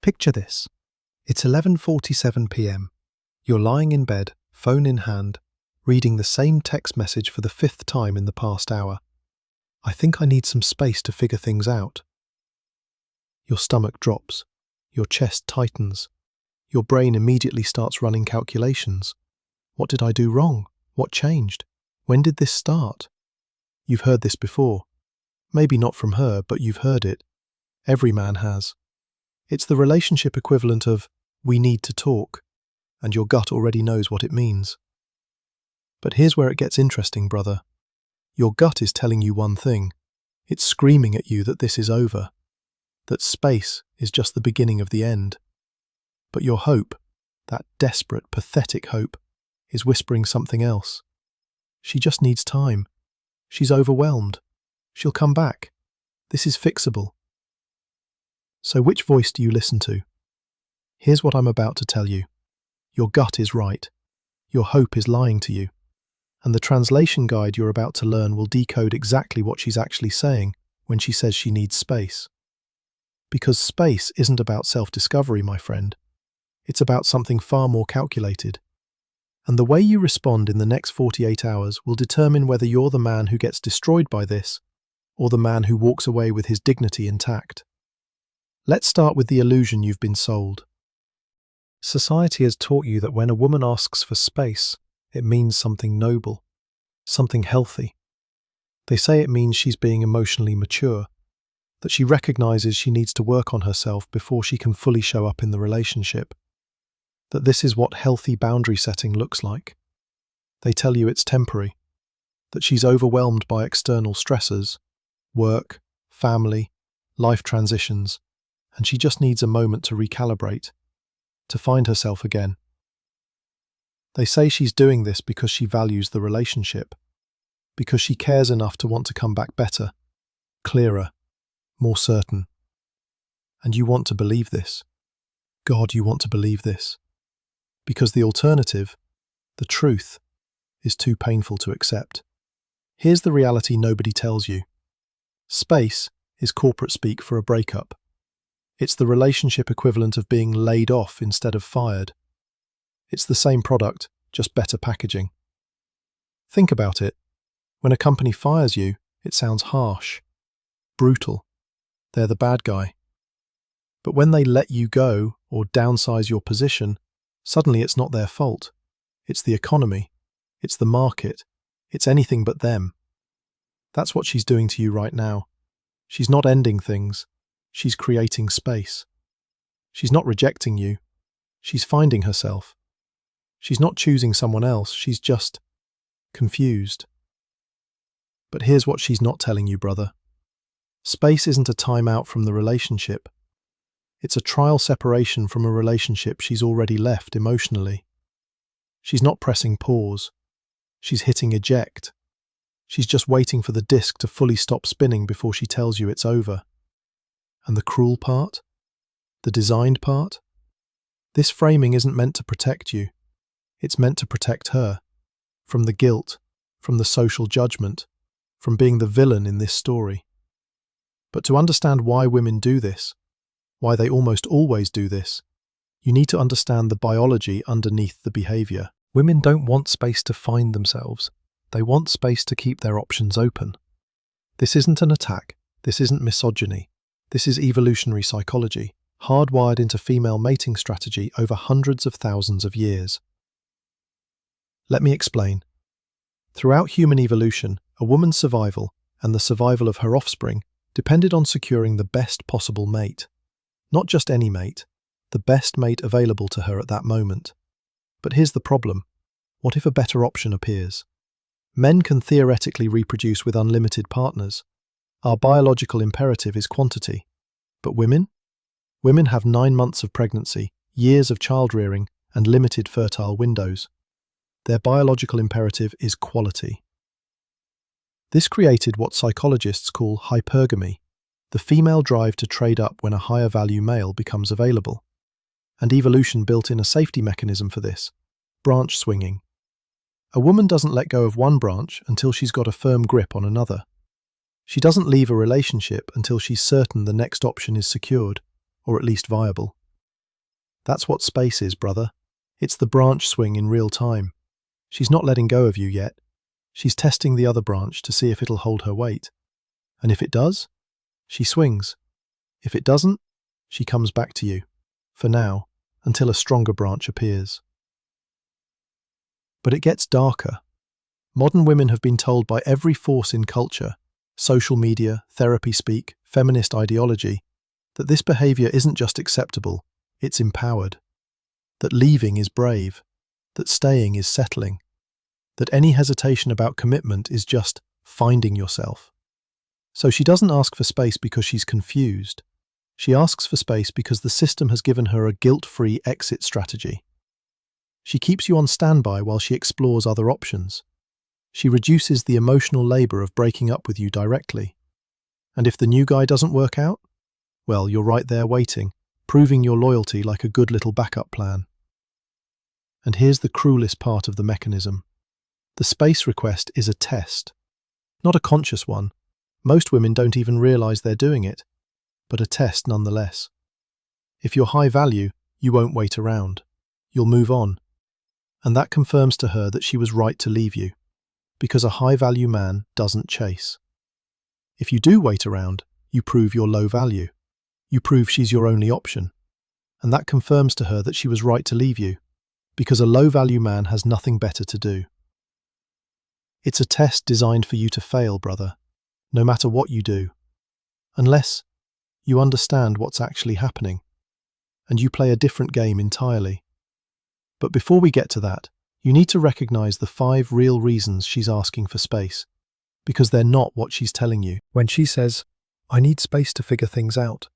Picture this. It's 11:47 p.m. You're lying in bed, phone in hand, reading the same text message for the fifth time in the past hour. I think I need some space to figure things out. Your stomach drops. Your chest tightens. Your brain immediately starts running calculations. What did I do wrong? What changed? When did this start? You've heard this before. Maybe not from her, but you've heard it. Every man has. It's the relationship equivalent of, "we need to talk," and your gut already knows what it means. But here's where it gets interesting, brother. Your gut is telling you one thing. It's screaming at you that this is over, that space is just the beginning of the end. But your hope, that desperate, pathetic hope, is whispering something else. She just needs time. She's overwhelmed. She'll come back. This is fixable. So which voice do you listen to? Here's what I'm about to tell you. Your gut is right. Your hope is lying to you. And the translation guide you're about to learn will decode exactly what she's actually saying when she says she needs space. Because space isn't about self-discovery, my friend. It's about something far more calculated. And the way you respond in the next 48 hours will determine whether you're the man who gets destroyed by this, or the man who walks away with his dignity intact. Let's start with the illusion you've been sold. Society has taught you that when a woman asks for space, it means something noble, something healthy. They say it means she's being emotionally mature, that she recognizes she needs to work on herself before she can fully show up in the relationship, that this is what healthy boundary setting looks like. They tell you it's temporary, that she's overwhelmed by external stressors, work, family, life transitions, and she just needs a moment to recalibrate, to find herself again. They say she's doing this because she values the relationship, because she cares enough to want to come back better, clearer, more certain. And you want to believe this. God, you want to believe this. Because the alternative, the truth, is too painful to accept. Here's the reality nobody tells you. Space is corporate speak for a breakup. It's the relationship equivalent of being laid off instead of fired. It's the same product, just better packaging. Think about it. When a company fires you, it sounds harsh, brutal. They're the bad guy. But when they let you go or downsize your position, suddenly it's not their fault. It's the economy. It's the market. It's anything but them. That's what she's doing to you right now. She's not ending things. She's creating space. She's not rejecting you. She's finding herself. She's not choosing someone else. She's just confused. But here's what she's not telling you, brother. Space isn't a time out from the relationship. It's a trial separation from a relationship she's already left emotionally. She's not pressing pause. She's hitting eject. She's just waiting for the disc to fully stop spinning before she tells you it's over. And the cruel part? The designed part? This framing isn't meant to protect you. It's meant to protect her. From the guilt, from the social judgment, from being the villain in this story. But to understand why women do this, why they almost always do this, you need to understand the biology underneath the behavior. Women don't want space to find themselves. They want space to keep their options open. This isn't an attack. This isn't misogyny. This is evolutionary psychology, hardwired into female mating strategy over hundreds of thousands of years. Let me explain. Throughout human evolution, a woman's survival and the survival of her offspring depended on securing the best possible mate. Not just any mate, the best mate available to her at that moment. But here's the problem. What if a better option appears? Men can theoretically reproduce with unlimited partners. Our biological imperative is quantity. But women? Women have 9 months of pregnancy, years of child-rearing, and limited fertile windows. Their biological imperative is quality. This created what psychologists call hypergamy, the female drive to trade up when a higher value male becomes available. And evolution built in a safety mechanism for this, branch swinging. A woman doesn't let go of one branch until she's got a firm grip on another. She doesn't leave a relationship until she's certain the next option is secured, or at least viable. That's what space is, brother. It's the branch swing in real time. She's not letting go of you yet. She's testing the other branch to see if it'll hold her weight. And if it does, she swings. If it doesn't, she comes back to you. For now, until a stronger branch appears. But it gets darker. Modern women have been told by every force in culture, social media, therapy speak, feminist ideology, that this behavior isn't just acceptable, it's empowered. That leaving is brave. That staying is settling. That any hesitation about commitment is just finding yourself. So she doesn't ask for space because she's confused. She asks for space because the system has given her a guilt-free exit strategy. She keeps you on standby while she explores other options. She reduces the emotional labor of breaking up with you directly. And if the new guy doesn't work out, well, you're right there waiting, proving your loyalty like a good little backup plan. And here's the cruelest part of the mechanism. The space request is a test. Not a conscious one. Most women don't even realize they're doing it, but a test nonetheless. If you're high value, you won't wait around. You'll move on. And that confirms to her that she was right to leave you, because a high-value man doesn't chase. If you do wait around, you prove you're low value. You prove she's your only option. And that confirms to her that she was right to leave you, because a low-value man has nothing better to do. It's a test designed for you to fail, brother, no matter what you do, unless you understand what's actually happening, and you play a different game entirely. But before we get to that, you need to recognize the 5 real reasons she's asking for space, because they're not what she's telling you. When she says, "I need space to figure things out,"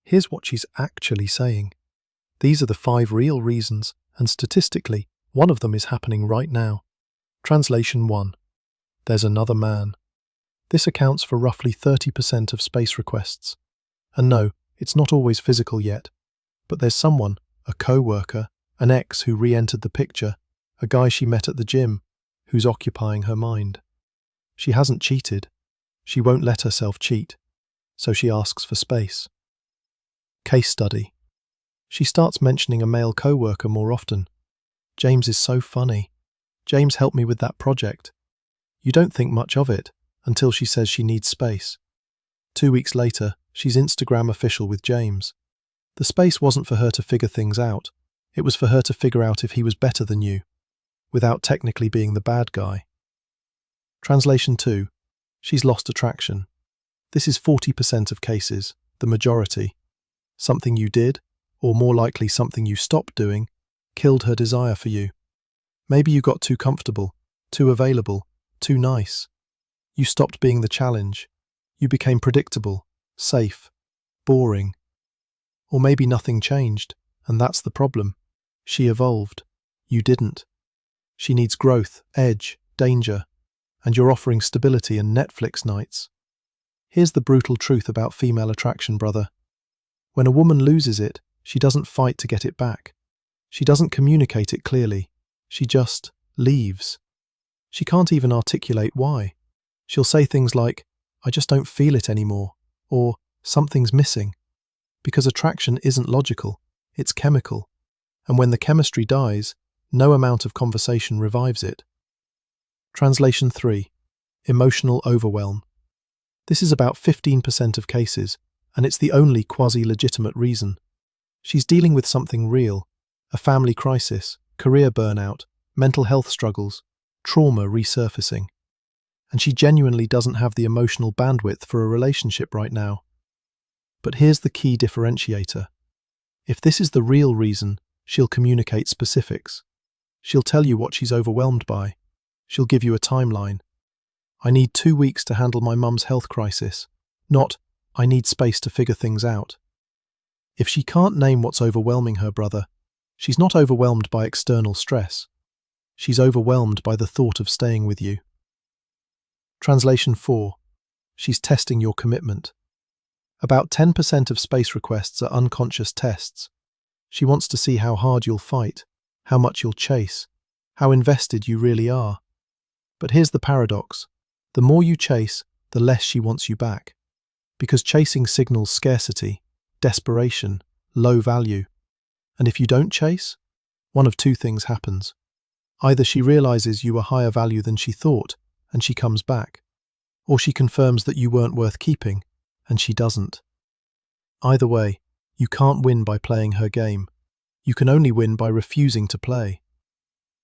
here's what she's actually saying. These are the 5 real reasons, and statistically, one of them is happening right now. Translation 1. There's another man. This accounts for roughly 30% of space requests. And no, it's not always physical yet, but there's someone, a co-worker, an ex who re-entered the picture, a guy she met at the gym, who's occupying her mind. She hasn't cheated. She won't let herself cheat, so she asks for space. Case study. She starts mentioning a male co-worker more often. "James is so funny. James helped me with that project." You don't think much of it until she says she needs space. 2 weeks later, she's Instagram official with James. The space wasn't for her to figure things out. It was for her to figure out if he was better than you, without technically being the bad guy. Translation 2. She's lost attraction. This is 40% of cases, the majority. Something you did, or more likely something you stopped doing, killed her desire for you. Maybe you got too comfortable, too available, too nice. You stopped being the challenge. You became predictable, safe, boring. Or maybe nothing changed, and that's the problem. She evolved. You didn't. She needs growth, edge, danger, and you're offering stability and Netflix nights. Here's the brutal truth about female attraction, brother. When a woman loses it, she doesn't fight to get it back. She doesn't communicate it clearly. She just leaves. She can't even articulate why. She'll say things like, "I just don't feel it anymore," or "something's missing." Because attraction isn't logical, it's chemical. And when the chemistry dies, no amount of conversation revives it. Translation 3. Emotional overwhelm. This is about 15% of cases, and it's the only quasi-legitimate reason. She's dealing with something real, a family crisis, career burnout, mental health struggles, trauma resurfacing. And she genuinely doesn't have the emotional bandwidth for a relationship right now. But here's the key differentiator. If this is the real reason, she'll communicate specifics. She'll tell you what she's overwhelmed by. She'll give you a timeline. "I need 2 weeks to handle my mum's health crisis," not "I need space to figure things out." If she can't name what's overwhelming her, brother, she's not overwhelmed by external stress. She's overwhelmed by the thought of staying with you. Translation 4. She's testing your commitment. About 10% of space requests are unconscious tests. She wants to see how hard you'll fight, how much you'll chase, how invested you really are. But here's the paradox. The more you chase, the less she wants you back. Because chasing signals scarcity, desperation, low value. And if you don't chase, one of two things happens. Either she realizes you are higher value than she thought, and she comes back, or she confirms that you weren't worth keeping, and she doesn't. Either way, you can't win by playing her game. You can only win by refusing to play.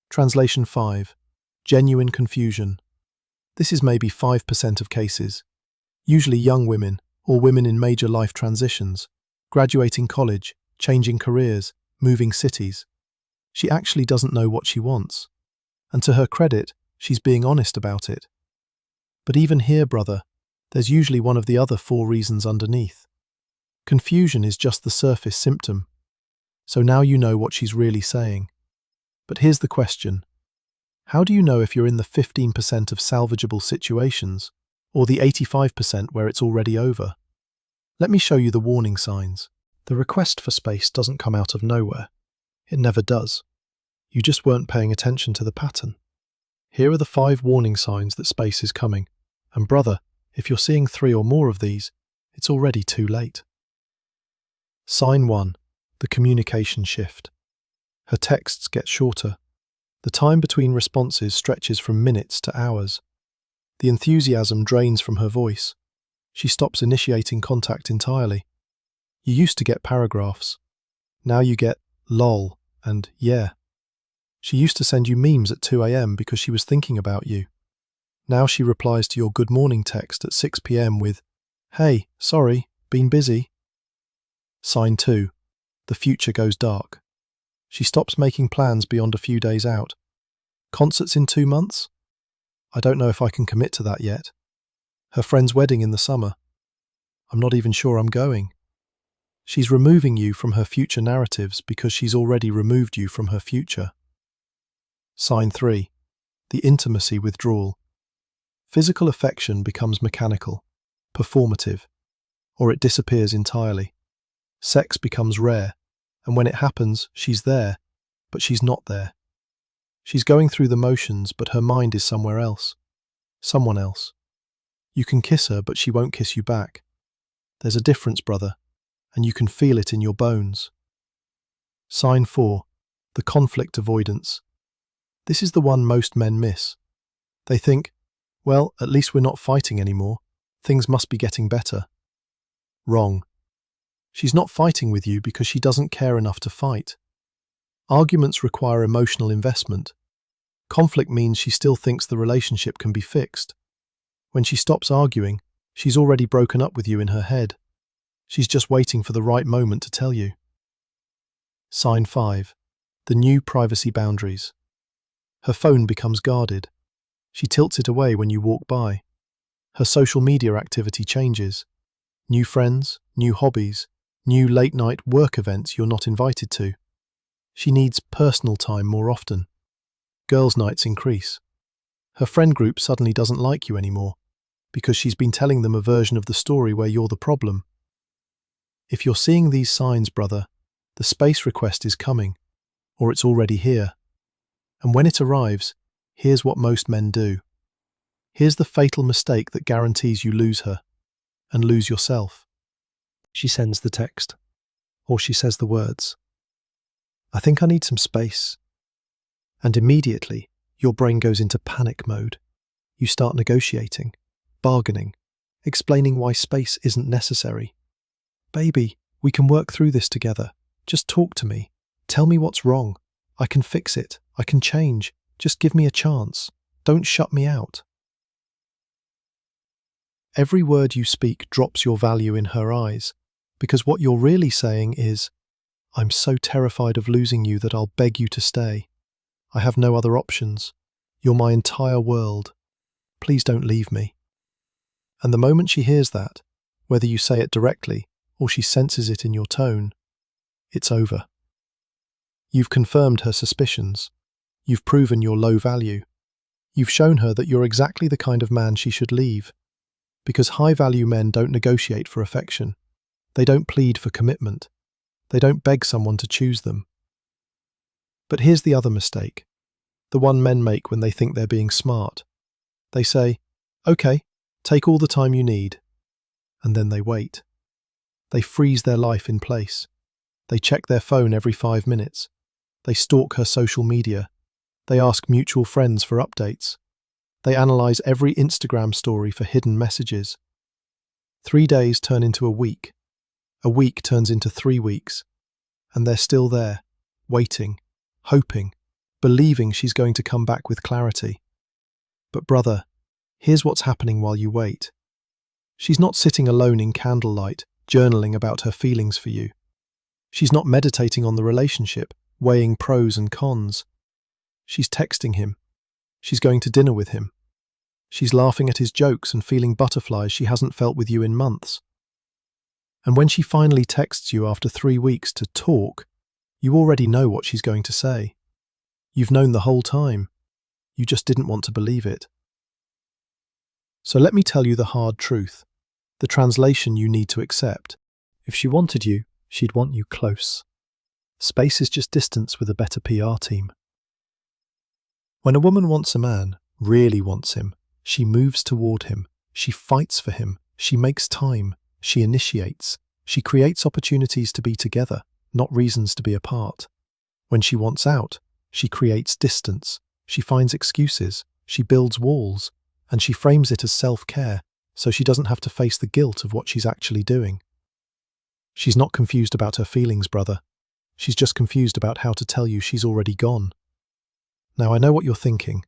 Translation 5. Genuine confusion. This is maybe 5% of cases. Usually young women, or women in major life transitions, graduating college, changing careers, moving cities. She actually doesn't know what she wants. And to her credit, she's being honest about it. But even here, brother, there's usually one of the other 4 reasons underneath. Confusion is just the surface symptom. So now you know what she's really saying. But here's the question. How do you know if you're in the 15% of salvageable situations, or the 85% where it's already over? Let me show you the warning signs. The request for space doesn't come out of nowhere. It never does. You just weren't paying attention to the pattern. Here are the 5 warning signs that space is coming. And brother, if you're seeing 3 or more of these, it's already too late. Sign 1. The communication shift. Her texts get shorter. The time between responses stretches from minutes to hours. The enthusiasm drains from her voice. She stops initiating contact entirely. You used to get paragraphs. Now you get lol and yeah. She used to send you memes at 2 a.m. because she was thinking about you. Now she replies to your good morning text at 6 p.m. with, "Hey, sorry, been busy." Sign 2. The future goes dark. She stops making plans beyond a few days out. Concerts in 2 months? I don't know if I can commit to that yet. Her friend's wedding in the summer? I'm not even sure I'm going. She's removing you from her future narratives because she's already removed you from her future. Sign 3. The intimacy withdrawal. Physical affection becomes mechanical, performative, or it disappears entirely. Sex becomes rare, and when it happens, she's there, but she's not there. She's going through the motions, but her mind is somewhere else. Someone else. You can kiss her, but she won't kiss you back. There's a difference, brother, and you can feel it in your bones. Sign 4. The conflict avoidance. This is the one most men miss. They think, well, at least we're not fighting anymore. Things must be getting better. Wrong. She's not fighting with you because she doesn't care enough to fight. Arguments require emotional investment. Conflict means she still thinks the relationship can be fixed. When she stops arguing, she's already broken up with you in her head. She's just waiting for the right moment to tell you. Sign 5. The new privacy boundaries. Her phone becomes guarded. She tilts it away when you walk by. Her social media activity changes. New friends, new hobbies, new late-night work events you're not invited to. She needs personal time more often. Girls' nights increase. Her friend group suddenly doesn't like you anymore because she's been telling them a version of the story where you're the problem. If you're seeing these signs, brother, the space request is coming, or it's already here. And when it arrives, here's what most men do. Here's the fatal mistake that guarantees you lose her, and lose yourself. She sends the text, or she says the words, "I think I need some space." And immediately, your brain goes into panic mode. You start negotiating, bargaining, explaining why space isn't necessary. "Baby, we can work through this together. Just talk to me. Tell me what's wrong. I can fix it. I can change. Just give me a chance. Don't shut me out." Every word you speak drops your value in her eyes, because what you're really saying is, "I'm so terrified of losing you that I'll beg you to stay. I have no other options. You're my entire world. Please don't leave me." And the moment she hears that, whether you say it directly or she senses it in your tone, it's over. You've confirmed her suspicions. You've proven your low value. You've shown her that you're exactly the kind of man she should leave. Because high-value men don't negotiate for affection. They don't plead for commitment. They don't beg someone to choose them. But here's the other mistake, the one men make when they think they're being smart. They say, "Okay, take all the time you need." And then they wait. They freeze their life in place. They check their phone every 5 minutes. They stalk her social media. They ask mutual friends for updates. They analyze every Instagram story for hidden messages. 3 days turn into a week. A week turns into 3 weeks. And they're still there, waiting, hoping, believing she's going to come back with clarity. But brother, here's what's happening while you wait. She's not sitting alone in candlelight, journaling about her feelings for you. She's not meditating on the relationship, weighing pros and cons. She's texting him. She's going to dinner with him. She's laughing at his jokes and feeling butterflies she hasn't felt with you in months. And when she finally texts you after 3 weeks to talk, you already know what she's going to say. You've known the whole time. You just didn't want to believe it. So let me tell you the hard truth, the translation you need to accept. If she wanted you, she'd want you close. Space is just distance with a better PR team. When a woman wants a man, really wants him, she moves toward him, she fights for him, she makes time, she initiates, she creates opportunities to be together, not reasons to be apart. When she wants out, she creates distance, she finds excuses, she builds walls, and she frames it as self-care, so she doesn't have to face the guilt of what she's actually doing. She's not confused about her feelings, brother. She's just confused about how to tell you she's already gone. Now, I know what you're thinking,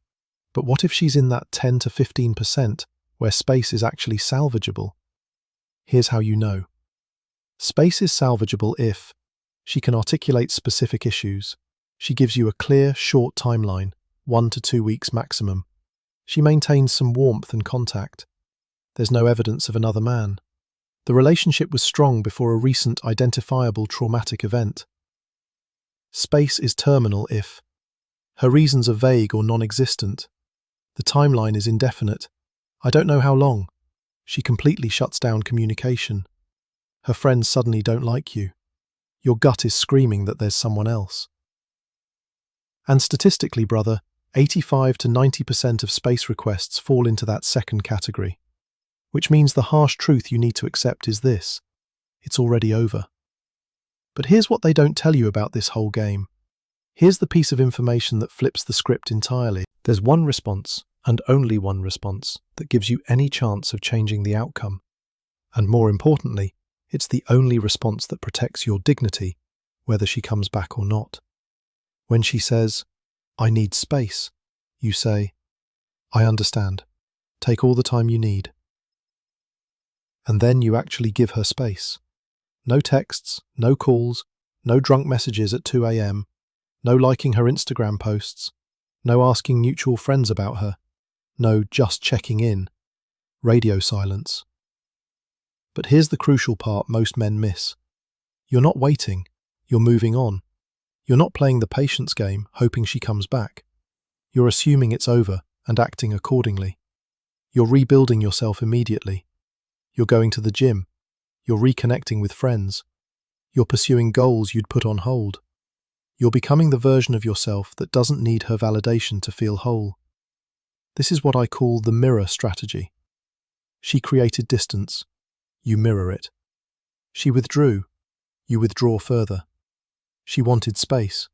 but what if she's in that 10 to 15% where space is actually salvageable? Here's how you know. Space is salvageable if she can articulate specific issues. She gives you a clear, short timeline, 1 to 2 weeks maximum. She maintains some warmth and contact. There's no evidence of another man. The relationship was strong before a recent identifiable traumatic event. Space is terminal if her reasons are vague or non-existent. The timeline is indefinite. I don't know how long. She completely shuts down communication. Her friends suddenly don't like you. Your gut is screaming that there's someone else. And statistically, brother, 85 to 90% of space requests fall into that second category. Which means the harsh truth you need to accept is this: it's already over. But here's what they don't tell you about this whole game. Here's the piece of information that flips the script entirely. There's one response, and only one response, that gives you any chance of changing the outcome. And more importantly, it's the only response that protects your dignity, whether she comes back or not. When she says, "I need space," you say, "I understand. Take all the time you need." And then you actually give her space. No texts, no calls, no drunk messages at 2 a.m, no liking her Instagram posts, no asking mutual friends about her, no just checking in, radio silence. But here's the crucial part most men miss. You're not waiting, you're moving on. You're not playing the patience game, hoping she comes back. You're assuming it's over and acting accordingly. You're rebuilding yourself immediately. You're going to the gym. You're reconnecting with friends. You're pursuing goals you'd put on hold. You're becoming the version of yourself that doesn't need her validation to feel whole. This is what I call the mirror strategy. She created distance. You mirror it. She withdrew. You withdraw further. She wanted space.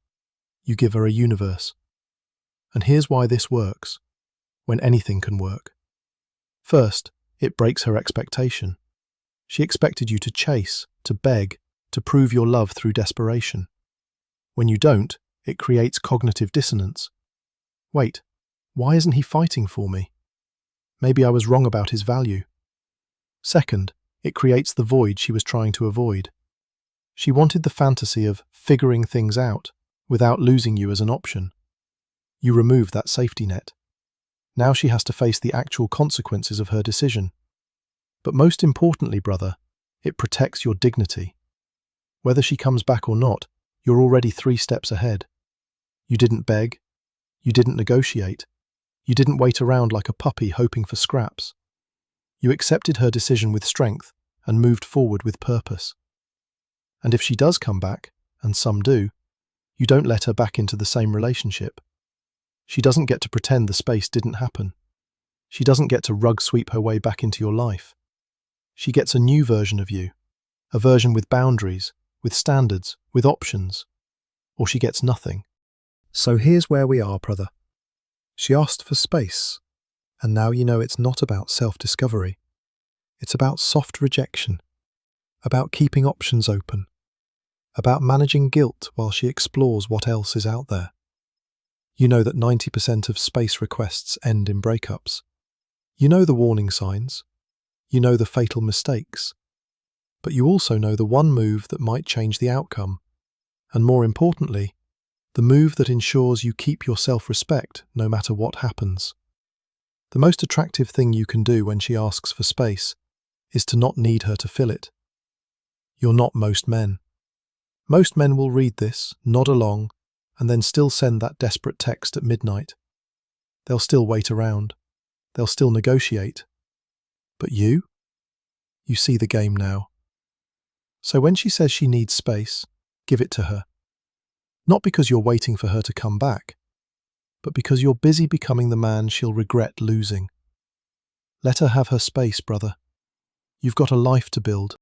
You give her a universe. And here's why this works, when anything can work. First, it breaks her expectation. She expected you to chase, to beg, to prove your love through desperation. When you don't, it creates cognitive dissonance. Wait, why isn't he fighting for me? Maybe I was wrong about his value. Second, it creates the void she was trying to avoid. She wanted the fantasy of figuring things out without losing you as an option. You remove that safety net. Now she has to face the actual consequences of her decision. But most importantly, brother, it protects your dignity. Whether she comes back or not, you're already 3 steps ahead. You didn't beg. You didn't negotiate. You didn't wait around like a puppy hoping for scraps. You accepted her decision with strength and moved forward with purpose. And if she does come back, and some do, you don't let her back into the same relationship. She doesn't get to pretend the space didn't happen. She doesn't get to rug sweep her way back into your life. She gets a new version of you, a version with boundaries, with standards, with options, or she gets nothing. So here's where we are, brother. She asked for space, and now you know it's not about self-discovery. It's about soft rejection, about keeping options open, about managing guilt while she explores what else is out there. You know that 90% of space requests end in breakups. You know the warning signs. You know the fatal mistakes. But you also know the one move that might change the outcome. And more importantly, the move that ensures you keep your self-respect no matter what happens. The most attractive thing you can do when she asks for space is to not need her to fill it. You're not most men. Most men will read this, nod along, and then still send that desperate text at midnight. They'll still wait around. They'll still negotiate. But you? You see the game now. So when she says she needs space, give it to her. Not because you're waiting for her to come back, but because you're busy becoming the man she'll regret losing. Let her have her space, brother. You've got a life to build,